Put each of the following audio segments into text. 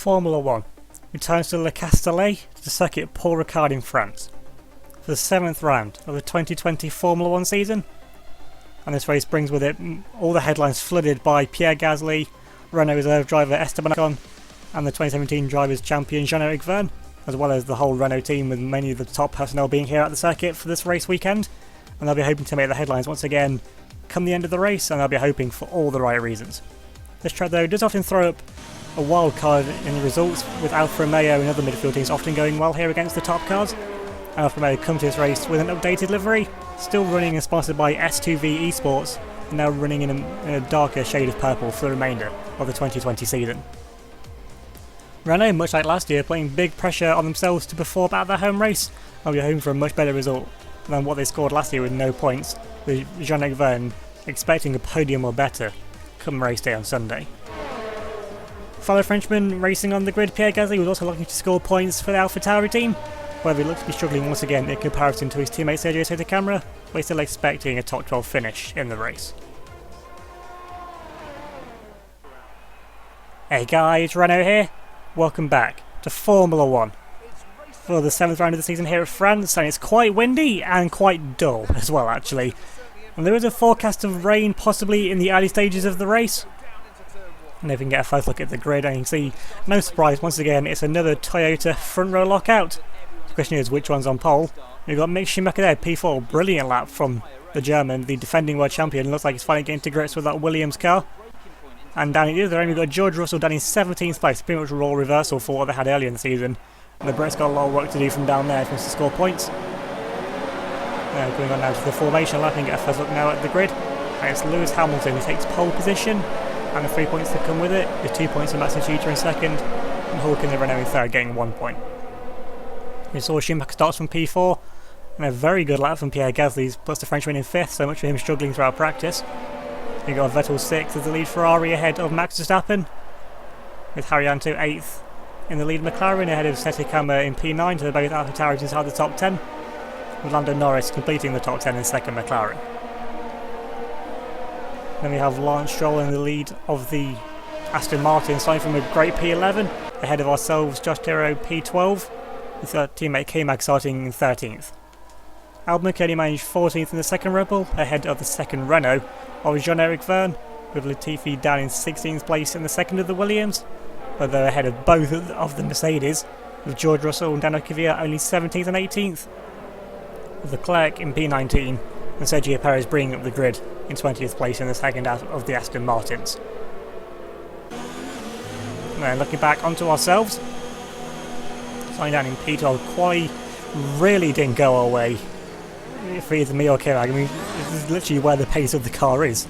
Formula 1 returns to Le Castellet to the circuit of Paul Ricard in France for the 7th round of the 2020 Formula 1 season, and this race brings with it all the headlines flooded by Pierre Gasly, Renault reserve driver Esteban Ocon, and the 2017 Drivers' Champion Jean-Eric Vergne, as well as the whole Renault team, with many of the top personnel being here at the circuit for this race weekend, and they'll be hoping to make the headlines once again come the end of the race, and they'll be hoping for all the right reasons. This track though does often throw up a wild card in the results, with Alfa Romeo and other midfield teams often going well here against the top cars. Alfa Romeo come to this race with an updated livery, still running and sponsored by S2V Esports, and now running in a darker shade of purple for the remainder of the 2020 season. Renault, much like last year, putting big pressure on themselves to perform at their home race, and will be hoping for a much better result than what they scored last year with no points, with Jean-Eric Vergne expecting a podium or better come race day on Sunday. Fellow Frenchman racing on the grid, Pierre Gasly, was also looking to score points for the AlphaTauri team, however he looks to be struggling once again in comparison to his teammate Sergio Sotocamara, but he's still expecting a top 12 finish in the race. Hey guys, Renault here. Welcome back to Formula 1 for the 7th round of the season here at France, and it's quite windy and quite dull as well actually. And there is a forecast of rain possibly in the early stages of the race. And if we can get a first look at the grid, and you can see, no surprise, once again it's another Toyota front row lockout. The question is which one's on pole. We've got Mick Schumacher there, P4, brilliant lap from the German, the defending world champion. Looks like he's finally getting to grips with that Williams car. And down at the other end we've got George Russell down in 17th place, pretty much a role reversal for what they had earlier in the season. And the Brits got a lot of work to do from down there if he wants to score points. Going on now to the formation lap and get a first look now at the grid. And it's Lewis Hamilton who takes pole position, and the 3 points that come with it, with 2 points from Max Verstappen in second, and Hulk and the Renault in third, getting 1 point. We saw Schumacher starts from P4, and a very good lap from Pierre Gasly, puts the Frenchman in 5th, so much for him struggling throughout practice. We got Vettel 6th as the lead Ferrari ahead of Max Verstappen, with Haryanto 8th in the lead McLaren ahead of Sotocamara in P9, so both AlphaTauris inside the top 10, with Lando Norris completing the top 10 in second McLaren. Then we have Lance Stroll in the lead of the Aston Martin, starting from a great P11, ahead of ourselves Josh Tiro P12, with our teammate K-Mag starting in 13th. Albon only managed 14th in the second Red Bull, ahead of the second Renault, of Jean-Eric Vergne, with Latifi down in 16th place in the second of the Williams, but they're ahead of both of the Mercedes, with George Russell and Daniel Kvyat only 17th and 18th, with Leclerc in P19, and Sergio Perez bringing up the grid in 20th place in the second of the Aston Martins. And then looking back onto ourselves, starting down in P12, quali really didn't go our way for either me or K-Mag. I mean, this is literally where the pace of the car is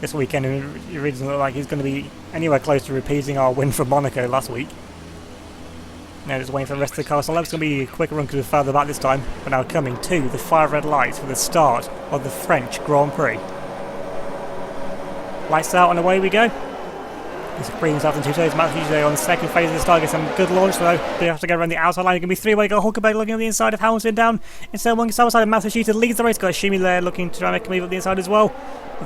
this weekend, and it really doesn't look like he's going to be anywhere close to repeating our win from Monaco last week. Now just waiting for the rest of the car, so it's going to be a quicker run because we're further back this time, but now coming to the 5 red lights for the start of the French Grand Prix. Lights out and away we go. This brings after 2 days. Matt Fuji on the second phase of the start. Gets some good launch though. We have to go around the outside line. It's going to be 3-way. Got Hulkenberg looking on the inside of Hamilton down. Instead of one side of Matsushita leads the race. Got Shimi there looking to try and make a move up the inside as well.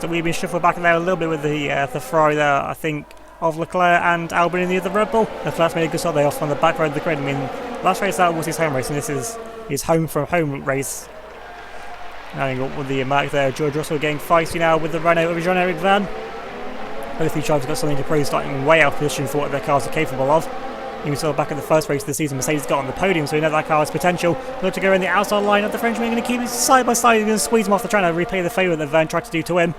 So we've been shuffled back there a little bit with the Ferrari there, I think, of Leclerc and Albon in the other Red Bull. Leclerc's made a good start there off on the back road of the grid. I mean, last race out was his home race, and this is his home from home race. Now you got with the mark there. George Russell getting feisty now with the Renault of Jean-Eric Vergne. Both these drivers got something to prove, starting way out of position for what their cars are capable of. You saw back at the first race of the season, Mercedes got on the podium, so we know that car has potential. Look to go in the outside line of the Frenchman, going to keep it side by side, he's going to squeeze him off, trying to replay the favourite that Vergne tried to do to him,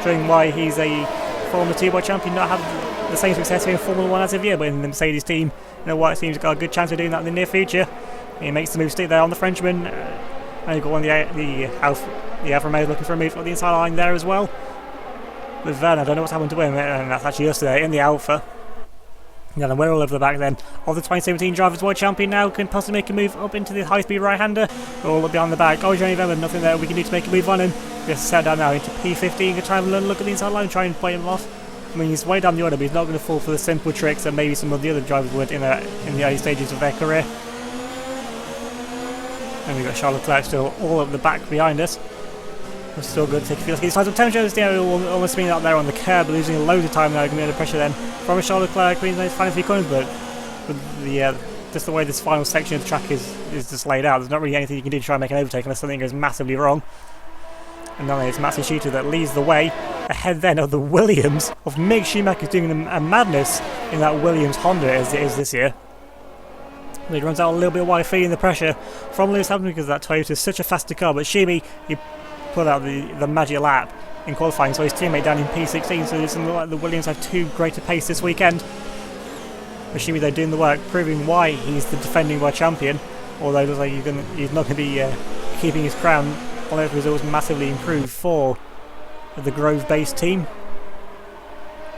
showing why he's a Formula 2 world champion, not having the same success in Formula 1 as of yet, but in the Mercedes team, you know what, it seems he's got a good chance of doing that in the near future. He makes the move stick there on the Frenchman, and you've got one of the Alfa Romeo looking for a move on the inside line there as well. With Vergne, I don't know what's happened to him, and that's actually us there in the Alfa. Yeah, then we're all over the back then of the 2017 Drivers' World Champion now, can possibly make a move up into the high-speed right-hander. We're all up behind the back. Oh, Johnny Vergne, nothing there we can do to make a move on him. Just set down now into P15, can try and look at the inside line and try and play him off. I mean, he's way down the order, but he's not going to fall for the simple tricks that maybe some of the other drivers would in the early stages of their career. And we've got Charles Leclerc still all up the back behind us. It's still good to take a few looks at the temperature of the almost being out there on the curb, losing loads of time now, going to be under pressure then from Charles Leclerc, being those final few corners, but with the just the way this final section of the track is just laid out. There's not really anything you can do to try and make an overtake unless something goes massively wrong. And not only it's Matsushita that leads the way, ahead then of the Williams, of Mick Schumacher's doing a madness in that Williams Honda as it is this year. He runs out a little bit wide, feeling the pressure from Lewis Hamilton because that Toyota is such a faster car, but Shimi, he pulled out the magic lap in qualifying, so his teammate down in P16, so it doesn't look like the Williams have too great a pace this weekend. But Shimi though doing the work, proving why he's the defending world champion, although it looks like he's not going to be keeping his crown, although his results massively improved for the Grove-based team.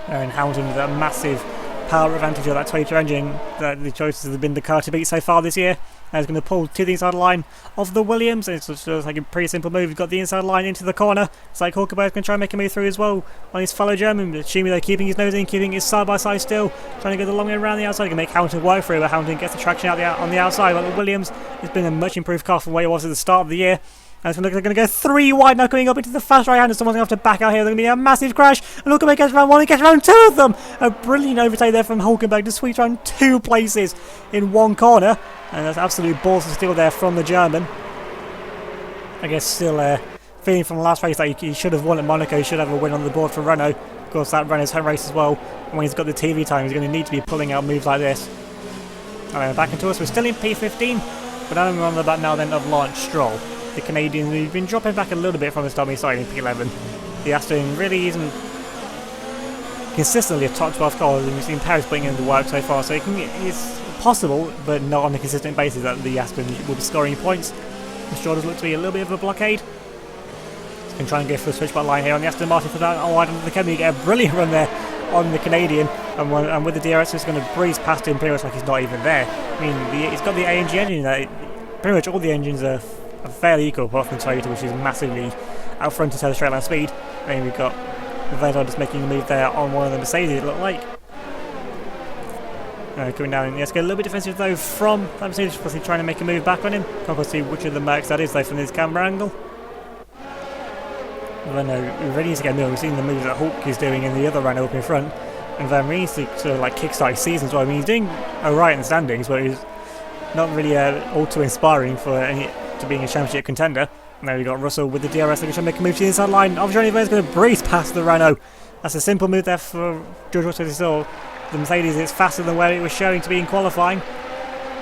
And Hamilton with a massive power advantage of that Toyota engine, that the choices have been the car to beat so far this year. And it's going to pull to the inside line of the Williams. It's just like a pretty simple move. He's got the inside line into the corner. It's like Hulkenberg's going to try and make a move through as well on his fellow German. But Shimi though keeping his nose in, keeping his side by side still, trying to go the long way around the outside. He can make Hamilton work through, but Hamilton gets the traction out on the outside. But the Williams has been a much improved car from where it was at the start of the year. And they're going to go 3 wide now, coming up into the fast right hand, and someone's going to have to back out here. There's going to be a massive crash, and Hulkenberg gets around 1 and gets around 2 of them. A brilliant overtake there from Hulkenberg to sweep around 2 places in 1 corner, and that's absolute balls of steel there from the German. I guess still feeling from the last race that he should have won at Monaco, he should have a win on the board for Renault. Of course, that Renault's home race as well, and when he's got the TV time, he's going to need to be pulling out moves like this. Alright, back into us, we're still in P15, but I'm on the back now then of Lance Stroll. The Canadian, who've been dropping back a little bit from his dummy side in P11. The Aston really isn't consistently a top 12 car, and we've seen Paris putting in the work so far, so it's possible, but not on a consistent basis, that the Aston will be scoring points. The Stroll does look to be a little bit of a blockade. He's going to try and go for the switchback line here on the Aston Martin for that. Oh, I don't think they get a brilliant run there on the Canadian, and with the DRS, it's going to breeze past him pretty much like he's not even there. I mean, he's got the AMG engine there. Pretty much all the engines are fairly equal, apart from Toyota, which is massively out front in terms of straight line speed. And we've got Vettel just making a move there on one of the Mercedes, it looked like. Coming down, yes, get a little bit defensive though from that Mercedes, possibly trying to make a move back on him. Can't quite see which of the Mercs that is though from this camera angle. Renault, we really need to get a move. We've seen the moves that Hulk is doing in the other Renault up in front, and then we need to sort of like kickstart his season as well. I mean, he's doing alright in the standings, but he's not really all too inspiring for to being a championship contender. Now we've got Russell with the DRS, looking to make a move to the inside line. Obviously, Johnny is going to breeze past the Renault. That's a simple move there for George Russell. He saw the Mercedes is faster than where it was showing to be in qualifying.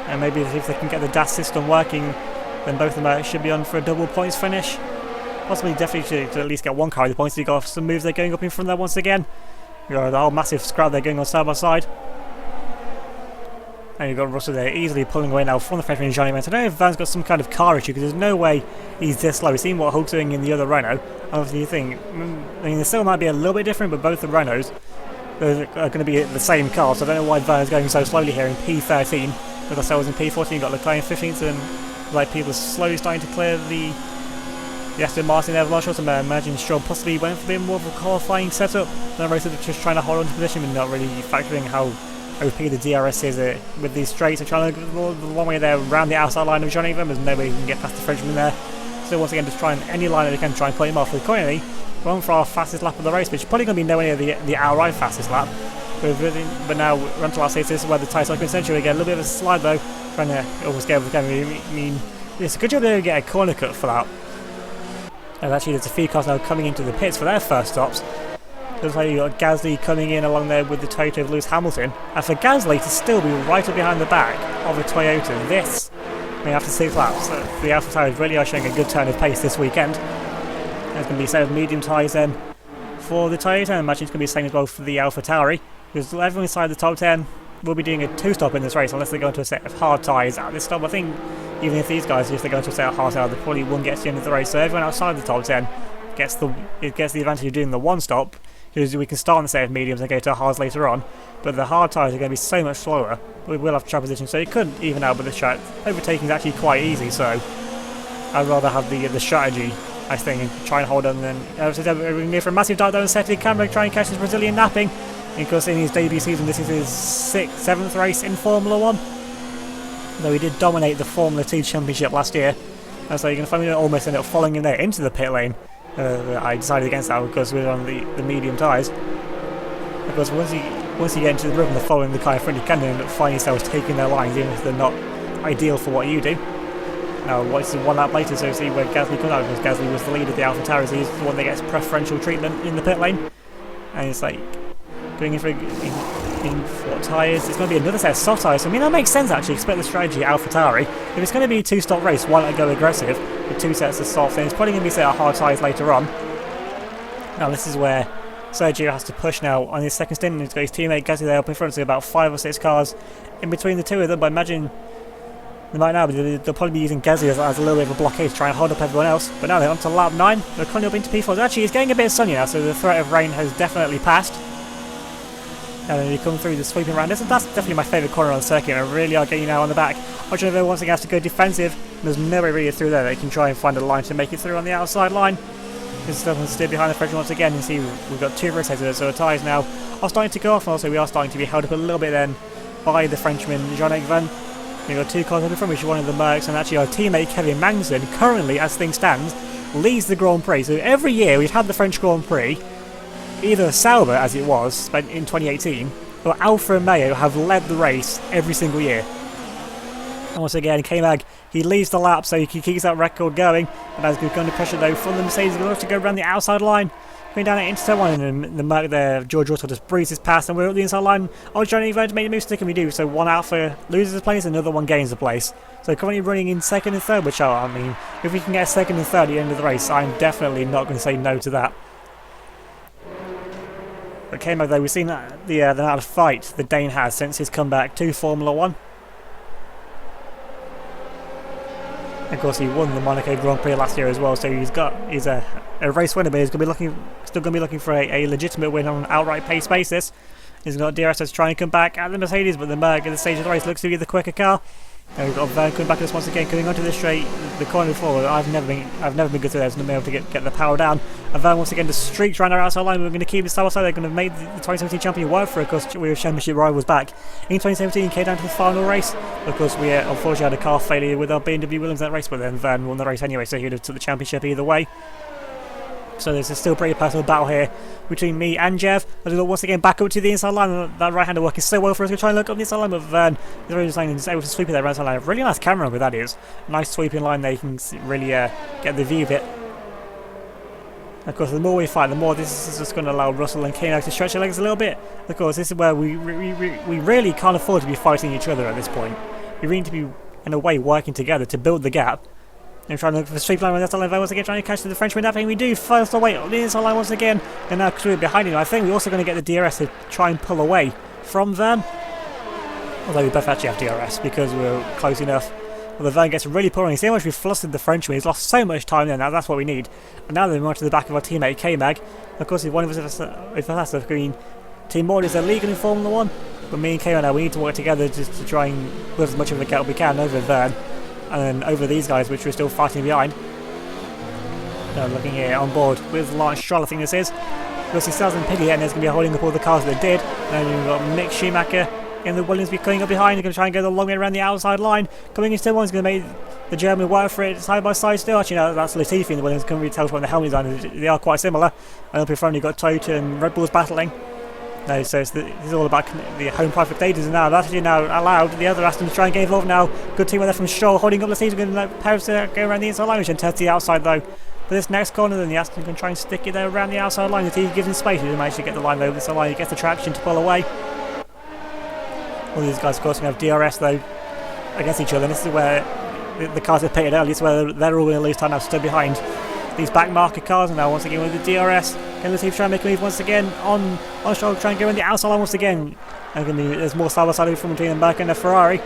And maybe if they can get the DAS system working, then both of them should be on for a double points finish. Possibly, definitely to at least get one car with the points. You've got some moves they're going up in front there once again. You've got the whole massive scrap they're going on side by side. And you've got Russell there easily pulling away now from the Frenchman Johnny Mans. I don't know if Van's got some kind of car issue, because there's no way he's this slow. We've seen what Hulk's doing in the other Renault. Obviously you think, I mean, they still might be a little bit different, but both the Renaults are going to be the same car, so I don't know why Van is going so slowly here in P13. With ourselves in P14, you've got Leclerc in 15th, and like people are slowly starting to clear the Aston Martin there. I'm not sure, so I imagine Stroll possibly went for a bit more of a qualifying setup. The race is just trying to hold on to position, but not really factoring how OP the DRS is with these straights, and trying to go the long way there around the outside line of Johnny Van. There's no way he can get past the Frenchman there. So once again, just trying any line that they can try and put him off. We're currently going for our fastest lap of the race, which is probably going to be nowhere near the outright fastest lap. But now we're on to last 6. This is where the tyre cycle essentially we get a little bit of a slide though, trying to almost get over the camera. I mean, it's a good job they don't get a corner cut for that. And actually, there's a few cars now coming into the pits for their first stops. Looks like you've got Gasly coming in along there with the Toyota of Lewis Hamilton. And for Gasly to still be right up behind the back of the Toyota, this, I mean, after 6 laps, the AlphaTauri really are showing a good turn of pace this weekend. There's going to be a set of medium tyres then for the Toyota, and I imagine it's going to be the same as well for the AlphaTauri, because everyone inside the top 10 will be doing a 2-stop in this race unless they go into a set of hard tyres at this stop. I think even if these guys, if they go into a set of hard tyres, they probably won't get to the end of the race. So everyone outside the top 10 gets the advantage of doing the 1-stop, because we can start on the set of mediums and go to hards later on. But the hard tyres are going to be so much slower. We will have track position, so it could even out with the track. Overtaking is actually quite easy, so I'd rather have the strategy, I think, and try and hold on. And we're near for a massive dive down and set the camera, try and catch this Brazilian napping. And of course, in his debut season, this is his 7th race in Formula 1. Though he did dominate the Formula 2 Championship last year. And so you're going to find me almost end up following him there into the pit lane. I decided against that because we're on the medium tyres. Because once he once you get into the rhythm of following the kind of front, you can end up finding yourselves taking their lines, even if they're not ideal for what you do. Now, what's one lap later, so see where Gasly comes out, because Gasly was the leader of the AlphaTauri, so he's the one that gets preferential treatment in the pit lane. And it's like, going in for what tyres? It's going to be another set of soft tyres. So, I mean, that makes sense actually, expect the strategy at AlphaTauri. If it's going to be a two-stop race, why not go aggressive with two sets of soft, and it's probably going to be a set of hard tyres later on. Now, this is where Sergio has to push now on his second stint, and he's got his teammate Gasly there up in front, so about 5 or 6 cars in between the two of them. But imagine right now they'll probably be using Gasly as a little bit of a blockade to try and hold up everyone else. But now they're on to lap 9, they're coming up into P4. Actually, it's getting a bit sunny now, so the threat of rain has definitely passed. And then you come through the sweeping round. That's definitely my favourite corner on the circuit. I really are getting now on the back. Fortunately, once again has to go defensive. There's no way really through there. They can try and find a line to make it through on the outside line. Just doesn't steer behind the French once again, and see we've got 2 race heads, so the tyres now are starting to go off, and also we are starting to be held up a little bit then by the Frenchman Jean-Eric Vergne. We've got 2 cars up in front, which is one of the Mercs, and actually our teammate Kevin Magnussen currently, as things stand, leads the Grand Prix. So every year we've had the French Grand Prix, either Sauber as it was in 2018, or Alfa Romeo have led the race every single year. And once again, K-Mag, he leads the lap, so he keeps that record going. And as we've gone under pressure though from the Mercedes, he's going to go around the outside line, going down into turn 1, and the Merc there, George Russell, just breezes past, and we're at the inside line. Oh, Johnny Verge made a move, stick, and we do. So one Alpha loses a place, another one gains a place. So currently running in second and third, which I mean, if we can get second and third at the end of the race, I'm definitely not going to say no to that. But K-Mag though, we've seen the amount of fight that Dane has since his comeback to Formula 1. Of course, he won the Monaco Grand Prix last year as well, so he's a race winner, but he's still going to be looking for a legitimate win on an outright pace basis. He's got DRS to try and come back at the Mercedes, but the Merc at the stage of the race looks to be the quicker car. And we've got Vergne coming back at us once again, coming onto the straight, the corner forward. I've never been good to this, not been able to get the power down. And Vergne once again just streaks around our outside line. We're going to keep this outside. They're going to make the 2017 champion work for it. Of course, we were championship rivals back in 2017. Came down to the final race. Of course, we unfortunately had a car failure with our BMW Williams in that race, but then Vergne won the race anyway, so he'd have took the championship either way. So there's still a pretty personal battle here between me and Jev. As we look once again back up to the inside line. That right-hander working so well for us. We're trying to look up the inside line, but Vergne is able to sweep it there right side line. Really nice camera angle that is. Nice sweeping line there. You can really get the view of it. Of course, the more we fight, the more this is just going to allow Russell and Kano to stretch their legs a little bit. Of course, this is where we really can't afford to be fighting each other at this point. We really need to be, in a way, working together to build the gap. And trying to look for the straight line on the outside line once again, trying to catch the Frenchman. That thing we do, first away on the inside line once again, and now we're behind him. I think we're also going to get the DRS to try and pull away from Vergne. Although we both actually have DRS because we're close enough. Well, the Vergne gets really pulling. See how much we've flustered the Frenchman. He's lost so much time there. Now that's what we need. And now they're more to the back of our teammate K-Mag. Of course, if one of us has the green Team Mord is illegal in Formula 1, but me and K-Mag now we need to work together just to try and build as much of a gap we can over Vergne. And then over these guys, which we're still fighting behind. Now looking here on board with Lance Stroll, I think this is. We'll see Sales and Piggy, and there's going to be holding up all the cars that did. And then we've got Mick Schumacher in the Williams be coming up behind. They're going to try and go the long way around the outside line. Coming into one is going to make the German work for it side by side still. Actually, no, that's Latifi in the Williams. Can't really tell from the helmet design. They are quite similar. And up in front, you've got Toyota and Red Bulls battling. No, so this is all about the home private data, and now that's actually now allowed the other Aston to try and get involved now. Good team there from Stroll holding up the season, going to let Perez go around the inside line, which then turns to the outside though. For this next corner, then the Aston can try and stick it there around the outside line. The team gives him space, he doesn't manage to get the line over the side line, he gets the traction to pull away. All these guys, of course, going to have DRS though against each other, and this is where the cars have pitted early, this is where they're all going to lose time now, stood behind these back marker cars, and now once again with the DRS. Can the team try and make a move once again on Stroll, try and go in the outside line once again. And there's more side by side from between the Merc and the Ferrari.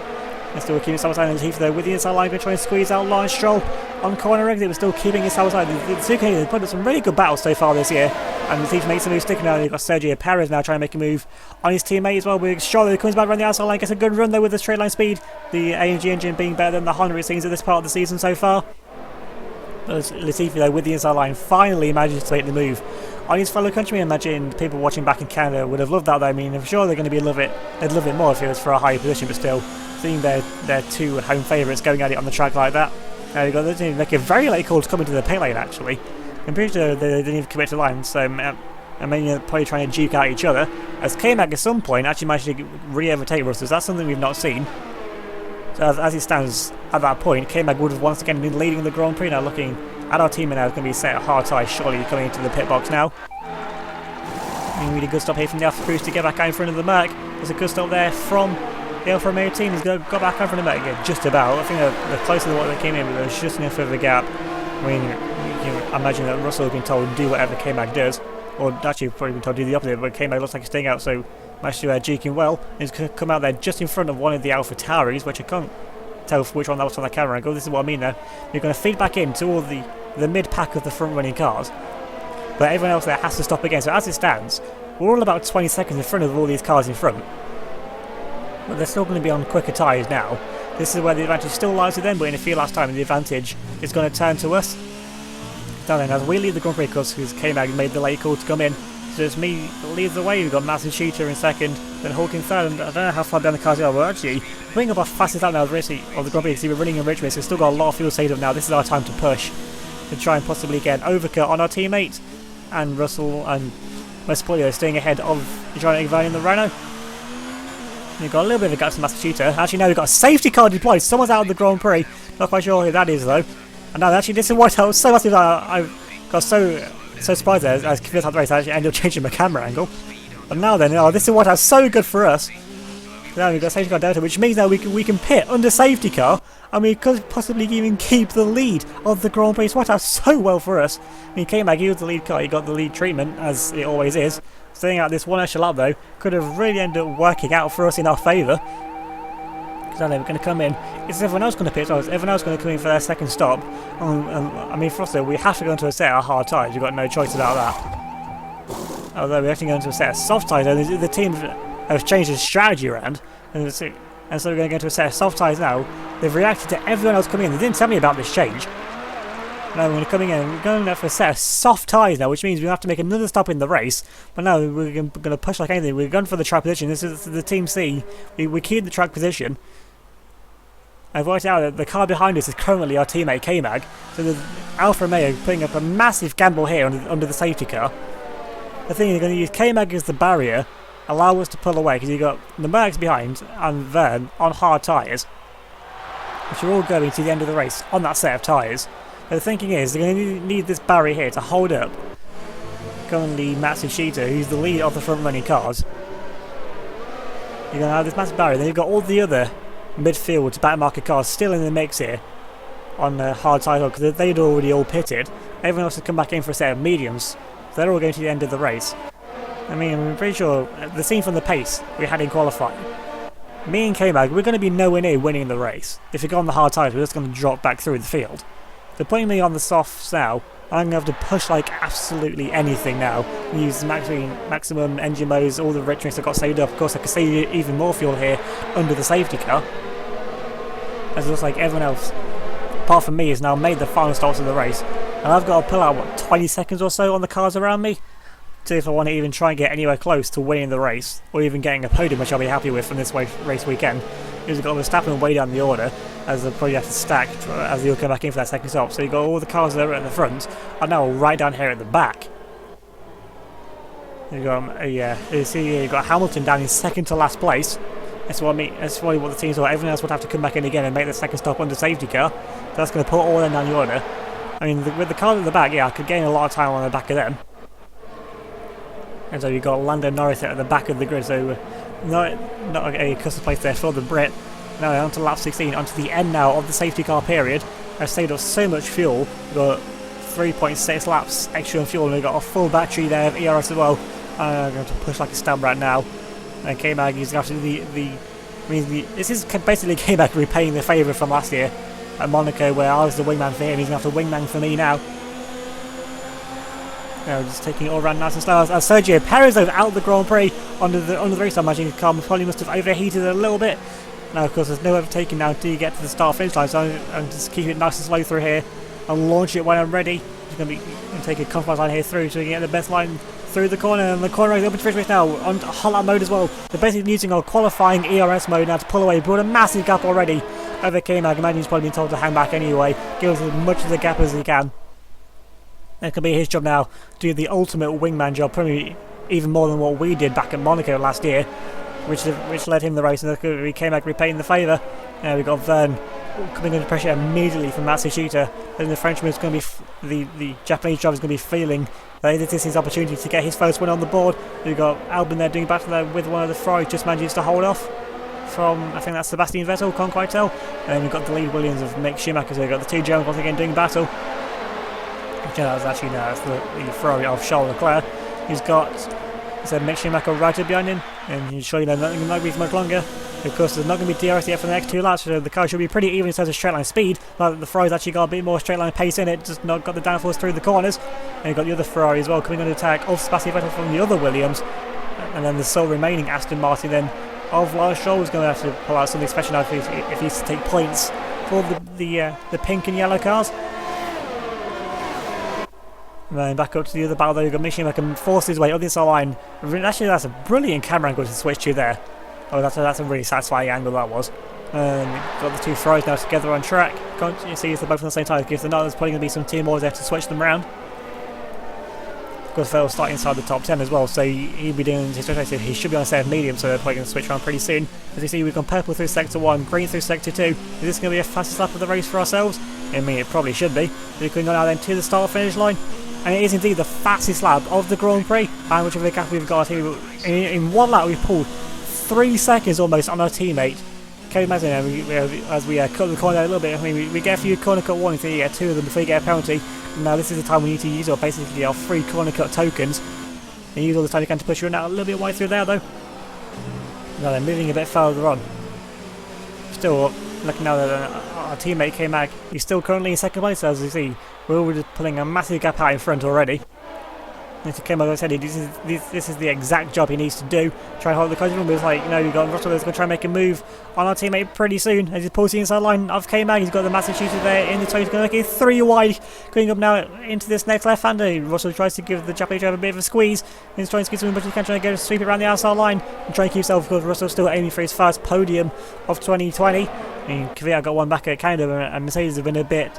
And still keeping side by side in the Heath though with the inside line, going to try and squeeze out Lance Stroll on corner exit, but still keeping his side by side. The two K have put up some really good battles so far this year, and the team makes a move sticking now. They've got Sergio Perez now trying to make a move on his teammate as well. With Stroll who comes back around the outside line, gets a good run though with the straight line speed. The AMG engine being better than the Honda it seems at this part of the season so far. Latifi though with the inside line finally manages to make the move on his fellow countrymen. Imagine people watching back in Canada would have loved that though. I mean, I'm sure they're going to be they'd love it more if it was for a higher position, but still seeing their two home favourites going at it on the track like that. Now you've got the make a very late call to come into the pit lane actually. I'm pretty sure they didn't even commit to the line, so and then you're probably trying to juke out each other, as K-Mag at some point actually managed to re-overtake Russell. So that's something we've not seen. So as it stands at that point, K-Mag would have once again been leading the Grand Prix. Now looking at our team now, it's going to be set at hard tie, surely coming into the pit box now. Really good stop here from the Alpha Cruise to get back out in front of the Merc. There's a good stop there from the Alfa Romeo team. He's got back out in front of the Merc again, just about. I think they're closer than what they came in, but there's just enough of a gap. I mean, you can imagine that Russell has been told to do whatever K-Mag does, or actually probably been told to do the opposite, but K-Mag looks like he's staying out, so managed to juke him well. He's come out there just in front of one of the Alpha Tauris, which I can't tell which one that was on the camera angle. This is what I mean there. You're going to feed back into all the mid-pack of the front-running cars, but everyone else there has to stop again. So as it stands, we're all about 20 seconds in front of all these cars in front, but they're still going to be on quicker tyres now. This is where the advantage still lies with them, but in a few last time the advantage is going to turn to us. Now then, as we lead the Grand Prix, because K-Mag made the late call to come in, so it's me that leads the way. We've got Massive Shooter in second, then Hulk in third, and I don't know how far down the cars are, but actually bring up our fastest lap now of the Grand Prix, because we're running in Richmond, so we've still got a lot of fuel saved up now. This is our time to push, to try and possibly get an overcut on our teammate, and Russell and Mespolio staying ahead of Giant Van in the Renault. We've got a little bit of a gap to Massive Shooter. Actually, now we've got a safety car deployed. Someone's out of the Grand Prix. Not quite sure who that is, though. And now, actually, this is what I was so massive that I got so surprised there as convinced out the race. I actually ended up changing my camera angle. And now then, this is what was so good for us. Now we've got safety car delta, which means that we can pit under safety car, and we could possibly even keep the lead of the Grand Prix. It's worked out so well for us. I mean, K-Mag, he was the lead car, he got the lead treatment, as it always is. Staying out this one extra lap, though, could have really ended up working out for us in our favour. Because now we're going to come in. Is everyone else going to pit? So is everyone else going to come in for their second stop? I mean, for us, though, we have to go into a set of hard tyres. We've got no choice about that. Although we have to go into a set of soft tyres, though, the team have changed his strategy around, and so we're going to go into a set of soft tyres now. They've reacted to everyone else coming in. They didn't tell me about this change. Now we're going to come in, we're going there for a set of soft tyres now, which means we have to make another stop in the race. But now we're going to push like anything. We're going for the track position. This is the Team C. We keep the track position. I've worked out that the car behind us is currently our teammate K-Mag. So the Alfa Romeo putting up a massive gamble here under the safety car. The thing is, they're going to use K-Mag as the barrier, allow us to pull away, because you've got the Mercs behind and Vern on hard tyres, which are all going to the end of the race on that set of tyres. But the thinking is, they're going to need this barrier here to hold up currently Massive Shooter, who's the lead of the front running cars. You're going to have this massive barrier, then you've got all the other midfield back market cars still in the mix here on hard tyres, because they'd already all pitted. Everyone else has come back in for a set of mediums, so they're all going to the end of the race. I mean, I'm pretty sure the scene from the pace we had in qualifying, me and K-Mag, we're going to be nowhere near winning the race. If we go on the hard tyres, we're just going to drop back through the field. They're putting me on the softs now. I'm going to have to push like absolutely anything now. Use maximum engine modes, all the richness I've got saved up. Of course, I can save even more fuel here under the safety car. As it looks like everyone else, apart from me, has now made the final stops of the race. And I've got to pull out, what, 20 seconds or so on the cars around me? To if I want to even try and get anywhere close to winning the race, or even getting a podium, which I'll be happy with from this race weekend. We've got Verstappen way down the order, as they'll probably have to stack as they'll come back in for that second stop. So you've got all the cars that are at the front are now right down here at the back. You've got, you've got Hamilton down in second to last place. That's what I mean. That's probably what the teams are. Everyone else would have to come back in again and make the second stop under safety car. So that's going to put all them down the order. I mean, with the cars at the back, yeah, I could gain a lot of time on the back of them. And so you've got Lando Norris at the back of the grid, so not a custom place there for the Brit. Now on to lap 16, onto the end now of the safety car period. I've saved up so much fuel. We've got 3.6 laps extra in fuel, and we've got a full battery there of ERS as well. I'm going to push like a stamp right now. And K-Mag is going to have to this is basically K-Mag repaying the favour from last year at Monaco, where I was the wingman for him. He's going to have to wingman for me now. Just taking it all around nice and slow. As Sergio Perez out the Grand Prix under the race, I imagine his car probably must have overheated a little bit. Now, of course, there's no overtaking now until you get to the start finish line, so I'm just keep it nice and slow through here and launch it when I'm ready. Just going to take a compromise line here through so we can get the best line through the corner, and the corner is open to finish race now on hot lap mode as well. They're basically using our qualifying ERS mode now to pull away. Brought a massive gap already over K-Mag. I imagine he's probably been told to hang back anyway. Give us as much of the gap as he can. It could be his job now to do the ultimate wingman job, probably even more than what we did back at Monaco last year, which led him the race, and we came back repaying the favour. We got Verne coming under pressure immediately from Matsushita, and the Frenchman's going to be the Japanese driver's going to be feeling that this is his opportunity to get his first win on the board. We've got Albon there doing battle there with one of the Ferraris, just manages to hold off from, I think that's Sebastian Vettel, can't quite tell. And we've got the lead Williams of Mick Schumacher, so we've got the two Germans once again doing battle. That was actually that's the Ferrari of Charles Leclerc. He's got Mick Schumacher right up behind him, and he's sure not going to be for much longer. Of course, there's not going to be DRS yet for the next 2 laps, so the car should be pretty even in terms of straight line speed. Like the Ferrari's actually got a bit more straight line pace in it, just not got the downforce through the corners. And you've got the other Ferrari as well coming under attack of Sebastian Vettel from the other Williams, and then the sole remaining Aston Martin then of Lars Stroll is going to have to pull out something special now if he's to take points for the pink and yellow cars. And then back up to the other battle though, you've got Mick Schumacher force his way up the inside line. Actually, that's a brilliant camera angle to switch to there. Oh, that's a really satisfying angle that was. Got the two Ferraris now together on track. Can't you see if they're both on the same time? Gives the note there's probably going to be some team orders there to switch them around. Of course, they'll start inside the top 10 as well, so he'll be doing his perspective. He should be on a set of medium, so they're probably going to switch around pretty soon. As you see, we've gone purple through sector 1, green through sector 2. Is this going to be a fastest lap of the race for ourselves? I mean, it probably should be. We're going now then to the start finish line. And it is indeed the fastest lap of the Grand Prix, and whichever gap we've got here. In one lap, we've pulled 3 seconds almost on our teammate. Can you imagine as we cut the corner a little bit? I mean, we get a few corner cut warnings, so you get 2 of them before you get a penalty. Now this is the time we need to use basically our 3 corner cut tokens, and use all the time you can to push you out a little bit wide through there though. Now they're moving a bit further on. Still looking now that our teammate K-Mag, he's still currently in second place, as you see. We're already pulling a massive gap out in front already. And to K-Mag, as I said, this is the exact job he needs to do. Try and hold the closing room, but it's like, you've got Russell that's going to try and make a move on our teammate pretty soon. As he pulls the inside line of K-Mag, he's got the massive shooter there in the toe. He's going to make it 3 wide, going up now into this next left-hander. Russell tries to give the Japanese driver a bit of a squeeze. He's trying to squeeze him as much as he can, trying to go sweep it around the outside line and try and keep himself, because Russell's still aiming for his first podium of 2020. I mean, Kvyat got one back at Canada, and Mercedes have been a bit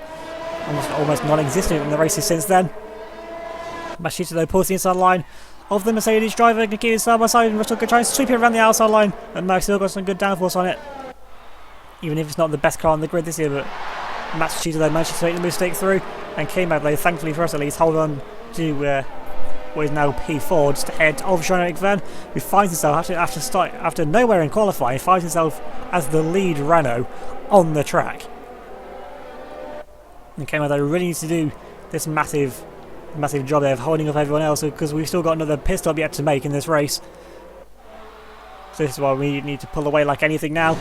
almost non-existent in the races since then. Matsushita though pulls the inside line of the Mercedes driver, going to keep it side by side, and Russell can try and sweep it around the outside line, and Max still got some good downforce on it, even if it's not the best car on the grid this year. But Matsushita though manages to make the mistake through, and K-Mag though, thankfully for us at least, hold on to what is now P4 just ahead of Jean-Eric Verne, who finds himself after nowhere in qualifying, finds himself as the lead Renault on the track. And K-Mag though really needs to do this massive job there of holding up everyone else, because we've still got another pit stop yet to make in this race. So this is why we need to pull away like anything now.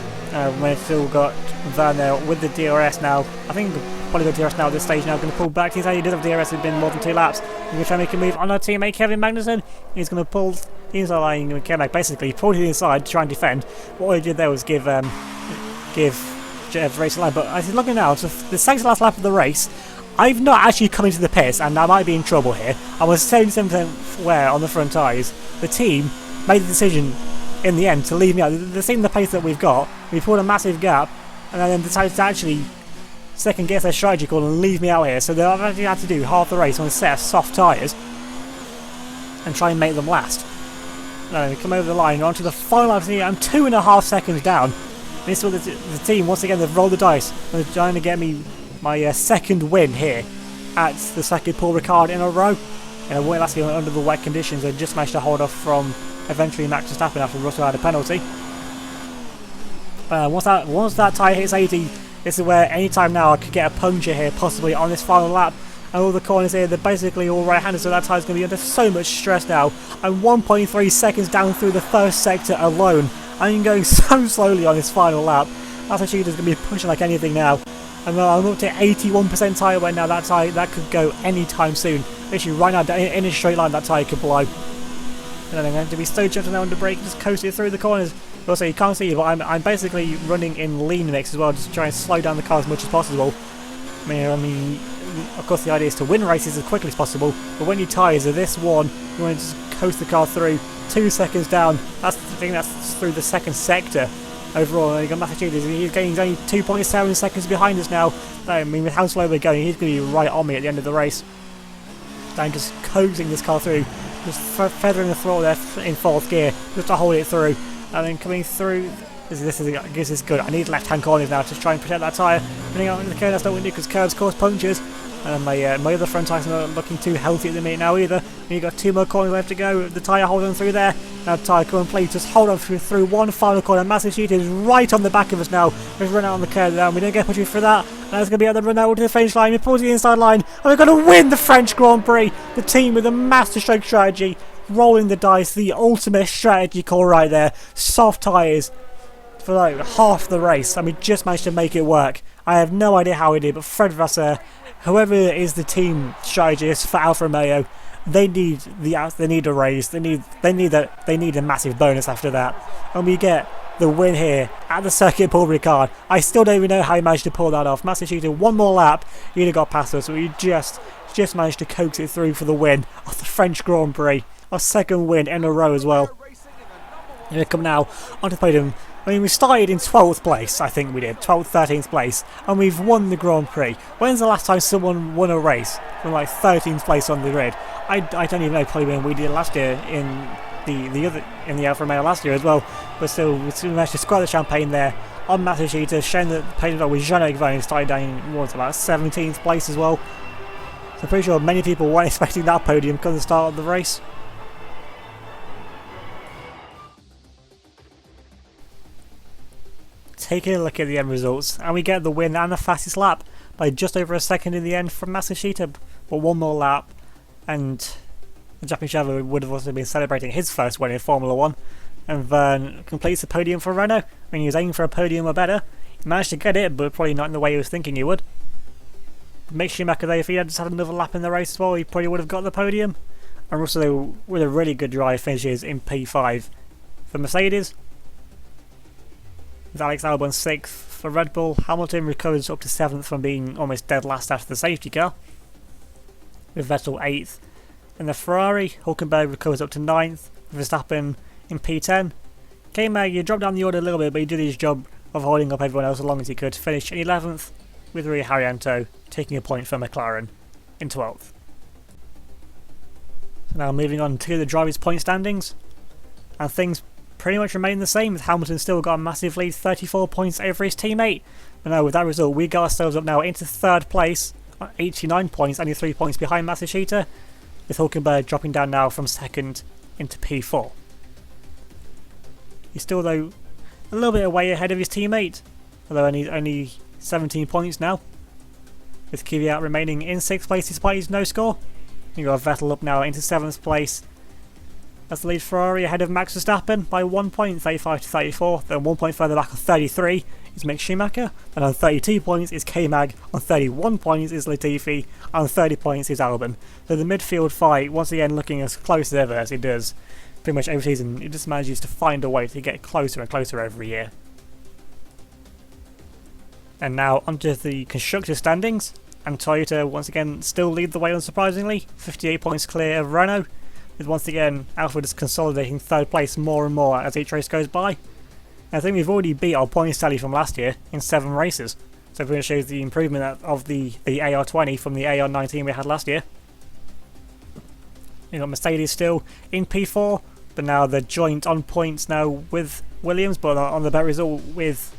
We've still got Verne there with the DRS now. I think probably got DRS now at this stage now. Going to pull back. He's actually does have DRS. It's been more than 2 laps. We're going to try and make a move on our teammate Kevin Magnussen. He's going to pull the inside line and Kevin basically pulled to the inside to try and defend. What he did there was give Jeff race a line. But as he's looking now, so the second to last lap of the race, I've not actually come into the pits, and I might be in trouble here. I was 77% wear on the front tyres. The team made the decision in the end to leave me out. They're seeing the pace that we've got. We pulled a massive gap, and then decided to actually second guess their strategy call and leave me out here. So they've actually had to do half the race on a set of soft tyres and try and make them last. Now we come over the line onto the final lap. I'm 2.5 seconds down. This is what the team, once again, they've rolled the dice. They're trying to get me my second win here at the second Paul Ricard in a row. And last year under the wet conditions, they just managed to hold off from eventually Max Verstappen after Russell had a penalty. Once that tyre hits 80, this is where any time now I could get a puncture here, possibly on this final lap. And all the corners here, they're basically all right-handed, so that tyre's going to be under so much stress now. I'm 1.3 seconds down through the first sector alone. I'm going so slowly on this final lap. Matsushita's going to be pushing like anything now. And I'm up to 81% tyre wear now. That tyre, that could go any time soon. Literally right now, in a straight line, that tyre could blow. And then I'm going to be so gentle now on the brake, just coasting through the corners. Also, you can't see, but I'm basically running in lean mix as well, just trying to slow down the car as much as possible. I mean, of course, the idea is to win races as quickly as possible. But when your tyres are this one, you want to just coast the car through. 2 seconds down. I think that's through the second sector. Overall, you got Massachusetts. He's only 2.7 seconds behind us now. I mean, with how slow they're going, he's going to be right on me at the end of the race. down, just coaxing this car through, just feathering the throttle there in 4th gear just to hold it through, and then coming through. This is good. I need left-hand corners now to try and protect that tyre. Running out in the curve, that's not what we do because curves cause punctures. And my other front tyre's not looking too healthy at the minute now either. And you've got 2 more corners left to go. The tyre holding through there. Now the tyre complete. Just hold on through one final corner. Massive Sheet is right on the back of us now. Let's run out on the curve now. We don't get much for that. And that's going to be at the run out to the finish line. We pulls the inside line. And we're going to win the French Grand Prix. The team with a masterstroke strategy. Rolling the dice. The ultimate strategy call right there. Soft tyres for like half the race, and we just managed to make it work. I have no idea how we did, but Fred Vasseur, whoever is the team strategist for Alfa Romeo, they need a raise. They need a massive bonus after that, and we get the win here at the Circuit Paul Ricard. I still don't even know how he managed to pull that off. Massive Cheetah, one more lap, he'd have got past us. So we just managed to coax it through for the win of the French Grand Prix, our 2nd win in a row as well. And we come now onto the podium. I mean, we started in 12th place, I think we did, 12th, 13th place, and we've won the Grand Prix. When's the last time someone won a race from like 13th place on the grid? I don't even know, probably when we did last year in the Alfa Romeo last year as well. But still, we managed to square the champagne there on Massive Cheetah, showing that the podium with Jean-Eric Vergne started down in about 17th place as well. So I'm pretty sure many people weren't expecting that podium come the start of the race. Taking a look at the end results, and we get the win and the fastest lap by just over a second in the end from Massive Cheetah. But one more lap, and the Japanese driver would have also been celebrating his first win in Formula 1. And Vergne completes the podium for Renault. I mean, he was aiming for a podium or better. He managed to get it, but probably not in the way he was thinking he would. Mick Schumacher, though, if he had just had another lap in the race as well, he probably would have got the podium. And Russell, with a really good drive, finishes in P5 for Mercedes. With Alex Albon 6th for Red Bull. Hamilton recovers up to 7th from being almost dead last after the safety car, with Vettel 8th. In the Ferrari, Hülkenberg recovers up to 9th, Verstappen in P10. K-Mag, he dropped down the order a little bit, but he did his job of holding up everyone else as long as he could. Finish in 11th, with Rui Harianto taking a point for McLaren in 12th. So now moving on to the drivers' point standings, and things pretty much remain the same, with Hamilton still got a massive lead, 34 points over his teammate. But no, with that result, we got ourselves up now into 3rd place, 89 points, only 3 points behind Massive Cheetah, with Hülkenberg dropping down now from 2nd into P4. He's still, though, a little bit away ahead of his teammate, although only 17 points now, with Kvyat remaining in 6th place despite his no score. You got Vettel up now into 7th place. That's the lead Ferrari ahead of Max Verstappen by 1 point, 35 to 34. Then 1 point further back on 33 is Mick Schumacher. And on 32 points is K-Mag. On 31 points is Latifi. And on 30 points is Albon. So the midfield fight, once again, looking as close as ever as it does pretty much every season. It just manages to find a way to get closer and closer every year. And now onto the constructor standings. And Toyota once again still lead the way unsurprisingly. 58 points clear of Renault. With once again Alfa just consolidating 3rd place more and more as each race goes by. I think we've already beat our points tally from last year in 7 races, so it really shows the improvement of the AR20 from the AR19 we had last year. You got Mercedes still in P4, but now they're joint on points now with Williams, but on the better result with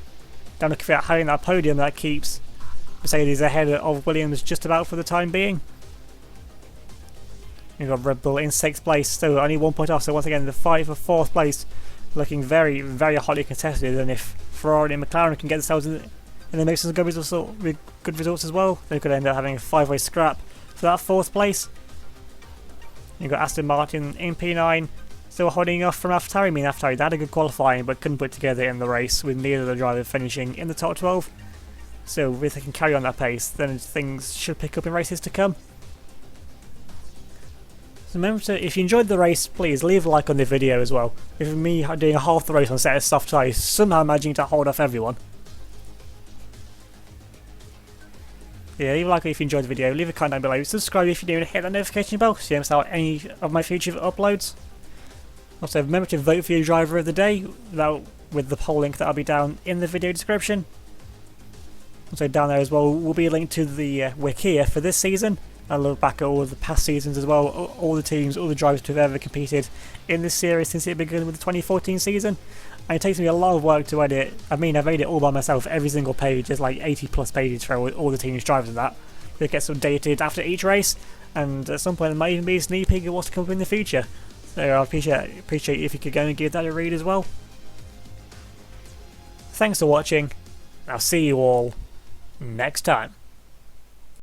Daniel Kvyat having that podium that keeps Mercedes ahead of Williams just about for the time being. You've got Red Bull in 6th place, so only 1 point off. So once again, the fight for 4th place looking very, very hotly contested. And if Ferrari and McLaren can get themselves in the mix with good results as well, they could end up having a 5-way scrap for that 4th place. You've got Aston Martin in P9, still holding off from AlphaTauri. I mean, AlphaTauri, they had a good qualifying, but couldn't put together in the race, with neither of the drivers finishing in the top 12. So if they can carry on that pace, then things should pick up in races to come. So remember to, if you enjoyed the race, please leave a like on the video as well. With me doing half the race on a set of soft tyres, somehow managing to hold off everyone. Yeah, leave a like if you enjoyed the video, leave a comment down below, subscribe if you're new and hit that notification bell so you don't miss out on any of my future uploads. Also remember to vote for your driver of the day with the poll link that will be down in the video description. Also down there as well will be a link to the Wikia for this season, I look back at all of the past seasons as well, all the teams, all the drivers to have ever competed in this series since it began with the 2014 season. And it takes me a lot of work to edit. I mean, I've made it all by myself. Every single page is like 80 plus pages for all the teams' drivers and that. It gets updated after each race, and at some point there might even be a sneak peek of what's to come in the future. So I appreciate if you could go and give that a read as well. Thanks for watching. I'll see you all next time.